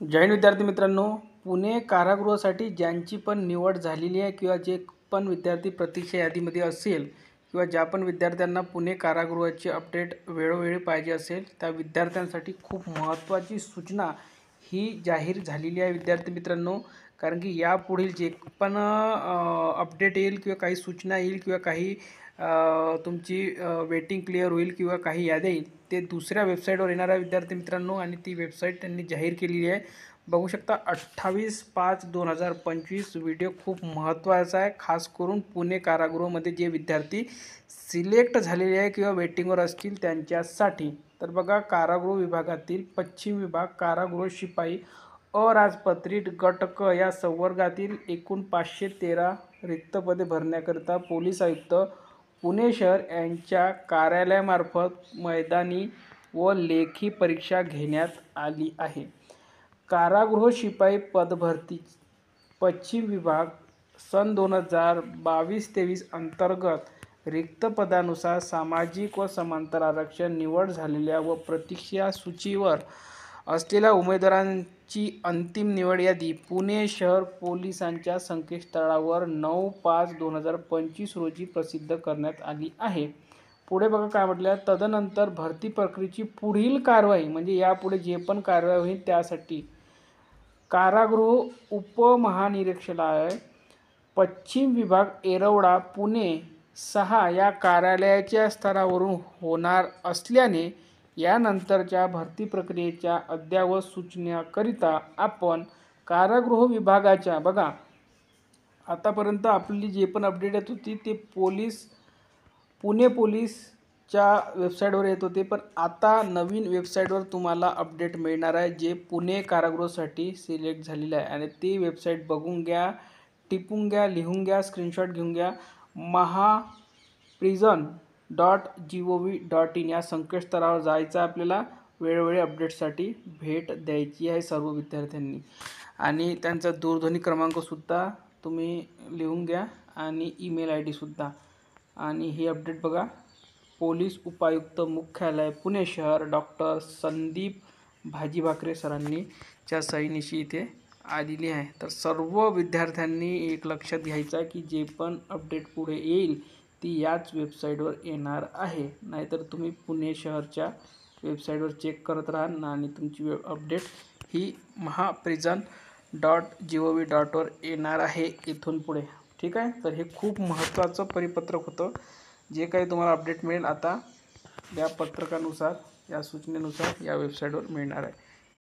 जय हिंद विद्यार्थी मित्रांनो, पुणे कारागृहासाठी ज्यांची पण निवड झालेली आहे किंवा जे पण विद्यार्थी प्रतीक्षा यादीमध्ये असेल किंवा ज्या पण विद्यार्थ्यांना पुणे कारागृहाची अपडेट वेळोवेळी पाहिजे असेल त्या विद्यार्थ्यांसाठी खूप महत्त्वाची सूचना ही जाहीर झालेली आहे विद्यार्थी मित्रांनो. कारण की यापुढील जे पण अपडेट येईल किंवा काही सूचना येईल किंवा काही तुमची वेटिंग क्लिअर होईल किंवा काही याद्या येईल ते दुसऱ्या वेबसाईटवर येणार आहे विद्यार्थी मित्रांनो. आणि ती वेबसाईट त्यांनी जाहीर केलेली आहे. बघू शकता 28/5/2025 व्हिडिओ खूप महत्त्वाचा आहे, खास करून पुणे कारागृहामध्ये जे विद्यार्थी सिलेक्ट झालेले आहे किंवा वेटिंगवर असतील त्यांच्यासाठी. तर बघा, कारागृह विभागातील पश्चिम विभाग कारागृह शिपाई अराजपत्रित गट क या संवर्गातील एकूण 513 रिक्त पदे भरण्याकरिता पोलीस आयुक्त पुणे शहर यांच्या कार्यालयामार्फत मैदानी व लेखी परीक्षा घेण्यात आली आहे. कारागृह शिपाई पदभरती पश्चिम विभाग सन 2022-23 अंतर्गत रिक्त पदानुसार सामाजिक व समांतर आरक्षण निवड झालेल्या व प्रतीक्षा सूचीवर असलेल्या उमेदवारांची अंतिम निवड यादी पुणे शहर पोलिसांच्या संकेतस्थळावर 9/5/2025 रोजी प्रसिद्ध करण्यात आली आहे. पुढे बघा काय म्हटलं, तदनंतर भरती प्रक्रियेची पुढील कारवाई म्हणजे यापुढे जे पण कारवाई होईल त्यासाठी कारागृह उपमहानिरीक्षकालय पश्चिम विभाग येरवडा पुणे 6 या कार्यालयाच्या स्तरावरून होणार असल्याने यानंतरच्या भरती प्रक्रियेच्या अद्ययावत सूचनेकरिता आपण कारागृह विभागाच्या बघा आतापर्यंत आपली जे पण अपडेट येत होती ते पुणे पोलीसच्या वेबसाईटवर येत होते, पण आता नवीन वेबसाईटवर तुम्हाला अपडेट मिळणार आहे जे पुणे कारागृहासाठी सिलेक्ट झालेलं आहे. आणि ती वेबसाईट बघून घ्या, टिपून घ्या, लिहून घ्या, स्क्रीनशॉट घेऊन घ्या. mahaprison.gov.in या संकेतस्थळावर जायचं आपल्याला. वेळोवेळी अपडेटसाठी भेट द्यायची आहे सर्व विद्यार्थ्यांनी. आणि त्यांचा दूरध्वनी क्रमांकसुद्धा तुम्ही लिहून घ्या आणि ईमेल ID सुद्धा. आणि ही अपडेट बघा, पोलीस उपायुक्त मुख्यालय पुणे शहर डॉक्टर संदीप भाजीभाकरे सरांनी च्या सहीनिशी इथे आलेली आहे. तर सर्व विद्यार्थ्यांनी एक लक्षात घ्यायचं आहे की जे पण अपडेट पुढे येईल ती याच वेबसाईटवर येणार आहे. नाहीतर तुम्ही पुणे शहरच्या वेबसाईटवर चेक करत राहा आणि तुमची अपडेट ही mahaprison.gov.वर येणार आहे इथून पुढे. ठीक आहे. तर हे खूप महत्त्वाचं परिपत्रक होतं. जे काही तुम्हाला अपडेट मिळेल आता या पत्रकानुसार, या सूचनेनुसार या वेबसाईटवर मिळणार आहे.